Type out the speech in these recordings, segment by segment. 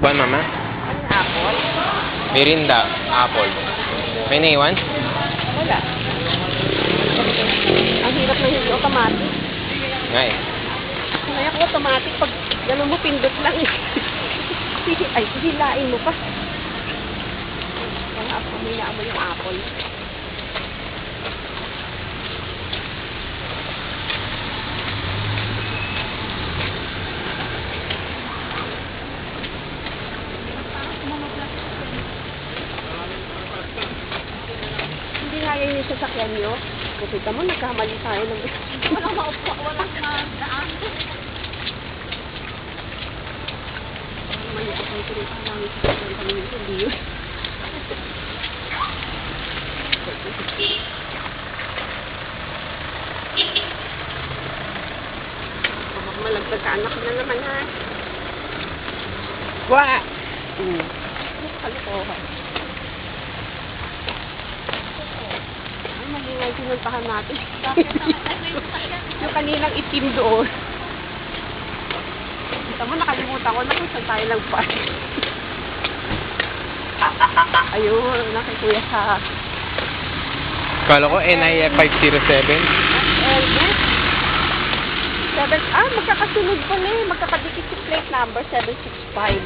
Buwan, mama? Ano yung apple? Mirinda, apple. May naiwan? Wala. Ang hirap na hindi automatic. Nga eh. Kaya ako automatic pag gano'n mo pindot lang eh. Ay, hilain mo pa. Kaya ako may naamoy yung apple. Hindi nga yan yung sasakyan nyo. Kasi mo, nagkamali tayo ng... Walang maupo, walang daan. Maliit ang tulipan lang yung sasakyan kami nito, hindi yun. Malagdag ka anak na naman ha. Wa! Kalokohan. Ay, malingay sinuntahan natin. Yung kaninang itim doon. Kita mo, nakalimutan ko na kung saan tayo lang pa. Ayun, nakikuya sa... Kala ko NIF 507. Magkakasunod pala eh. Magkakadikit yung plate number 765.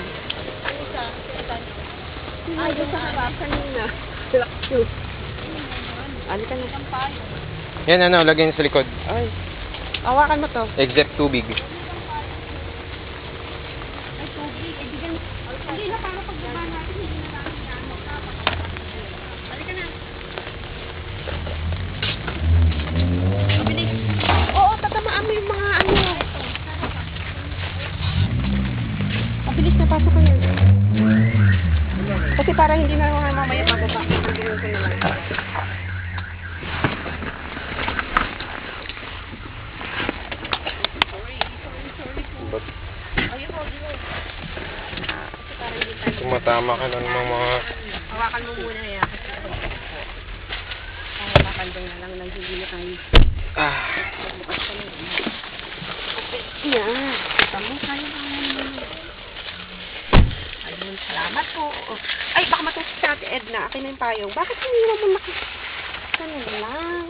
Ano sa? Ay, doon sa harap kanina. Black shoe. Ano ka na? Yan ano, lagyan sa likod. Ay. Hawakan mo to. Except tubig. Ay, tubig. Eh, bigyan. Hindi na para pagbaba natin. Hindi na natin ano. Halika na. Mabilis. Oo, tatamaan mo yung mga ano. Mabilis na pasok ko yun. Kasi para hindi na mga mamaya pababa. Pagbinusin ko na lang. Tumatama ka ng mga... Hawakan mo muna yan. Kakandong na lang nang hindi na tayo. Bukas ka na. Yan. Kita mo, kaya naman. Ayun, salamat po. Ay, baka matusok sa Ate Edna. Akin na yung payong. Bakit hindi mo nakita? Ganun lang.